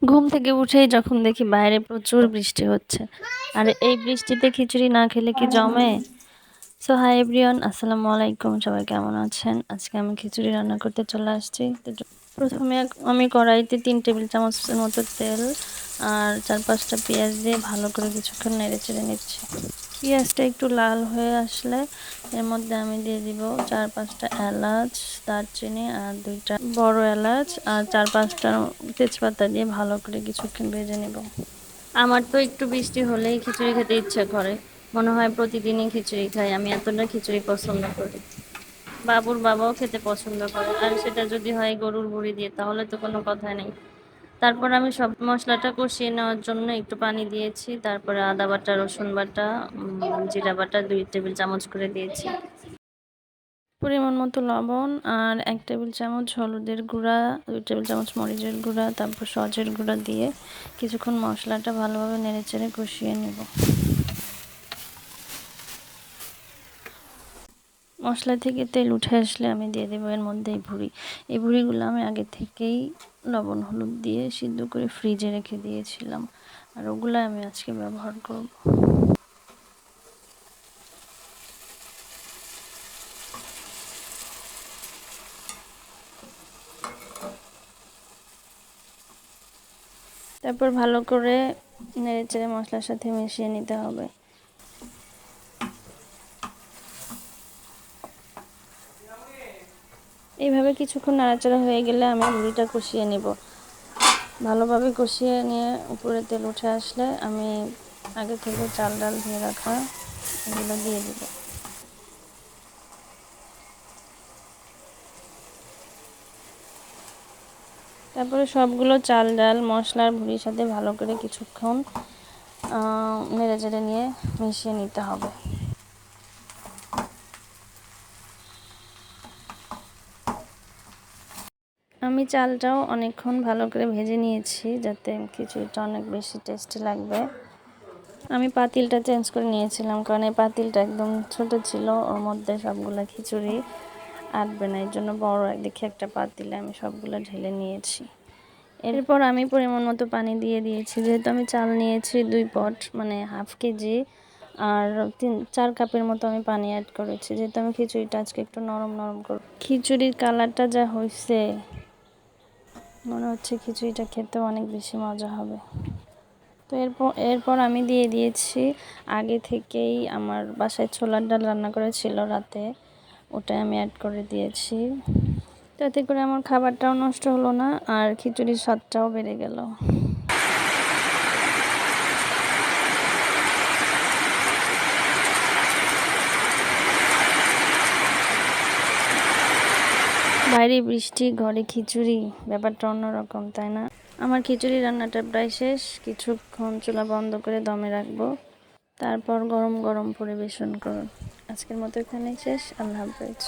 ঘুম থেকে উঠেই যখন দেখি বাইরে প্রচুর বৃষ্টি হচ্ছে, আর এই বৃষ্টিতে খিচুড়ি না খেলে কি জমে? সো হাই এভরিওয়ান, আসসালামু আলাইকুম। সবাই কেমন আছেন? আজকে আমি খিচুড়ি রান্না করতে চলে আসছি। প্রথমে আমি কড়াইতে 3 টেবিল চামচের মতো তেল আর 4-5টা পেঁয়াজ দিয়ে ভালো করে কিছুক্ষণ নেড়ে চেড়ে নিচ্ছি। পেঁয়াজটা একটু লাল হয়ে আসলে এর মধ্যে আমি দিয়ে দিব 4-5টা এলাচ, দারচিনি আর 2টা বড় এলাচ আর 4-5টা তেজপাতা দিয়ে ভালো করে কিছুক্ষণ ভেজে নেব। আমার তো একটু বৃষ্টি হলেই খিচুড়ি খেতে ইচ্ছে করে, মনে হয় প্রতিদিনই খিচুড়ি খাই। আমি এতটা খিচুড়ি পছন্দ করি। বাবুর বাবাও খেতে পছন্দ করে, আর সেটা যদি হয় গরুর ভুঁড়ি দিয়ে তাহলে তো কোনো কথা নেই। তারপর আমি সব মশলাটা কষিয়ে নেওয়ার জন্য একটু পানি দিয়েছি। তারপরে আদা বাটা, রসুন বাটা, জিরা বাটা 2 টেবিল চামচ করে দিয়েছি। পরিমাণ মতো লবণ আর 1 টেবিল চামচ হলুদের গুঁড়া, 2 টেবিল চামচ মরিচের গুঁড়া, তারপর সজের গুঁড়া দিয়ে কিছুক্ষণ মশলাটা ভালোভাবে নেড়েচেড়ে কষিয়ে নেব। মশলা থেকে তেল উঠে আসলে আমি দিয়ে দেবো এর মধ্যে এই ভুঁড়িগুলো আমি আগে থেকেই লবণ হলুদ দিয়ে সিদ্ধ করে ফ্রিজে রেখে দিয়েছিলাম, আর ওগুলো আমি আজকে ব্যবহার করব। তারপর ভালো করে নেড়েচেড়ে মশলার সাথে মিশিয়ে নিতে হবে। এইভাবে কিছুক্ষণ নাড়াচাড়া হয়ে গেলে আমি ভুঁড়িটা কষিয়ে নেব। ভালোভাবে কষিয়ে নিয়ে উপরে তেল উঠে আসলে আমি আগে থেকে চাল ডাল ধুয়ে রাখা এগুলো দিয়ে দেব। তারপরে সবগুলো চাল ডাল মশলার ভুঁড়ির সাথে ভালো করে কিছুক্ষণ নেড়েচেড়ে নিয়ে মিশিয়ে নিতে হবে। আমি চালটাও অনেকক্ষণ ভালো করে ভেজে নিয়েছি যাতে খিচুড়িটা অনেক বেশি টেস্টি লাগবে। আমি পাতিলটা চেঞ্জ করে নিয়েছিলাম, কারণ এই পাতিলটা একদম ছোট ছিল, ওর মধ্যে সবগুলো খিচুড়ি আটবে না। এর জন্য বড় দেখে একটা পাতিলে আমি সবগুলো ঢেলে নিয়েছি। এরপর আমি পরিমাণ মতো পানি দিয়ে দিয়েছি। যেহেতু আমি চাল নিয়েছি 2 পট, মানে হাফ কেজি, আর 4 কাপের মতো আমি পানি অ্যাড করেছি, যেহেতু আমি খিচুড়িটা আজকে একটু নরম নরম করব। খিচুড়ির কালারটা যা হয়েছে, মনে হচ্ছে খিচুড়িটা খেতে অনেক বেশি মজা হবে। তো এরপর আমি দিয়ে দিয়েছি আগে থেকেই আমার বাসায় ছোলার ডাল রান্না করেছিল রাতে, ওটাই আমি অ্যাড করে দিয়েছি। তাতে করে আমার খাবারটাও নষ্ট হলো না আর খিচুড়ির স্বাদটাও বেড়ে গেল। বাইরে বৃষ্টি, ঘরে খিচুড়ি, ব্যাপারটা অন্যরকম, তাই না? আমার খিচুড়ি রান্নাটা প্রায় শেষ। কিছুক্ষণ চুলা বন্ধ করে দমে রাখবো, তারপর গরম গরম পরিবেশন করুন। আজকের মতো এখানেই শেষ। আল্লাহ হাফেজ।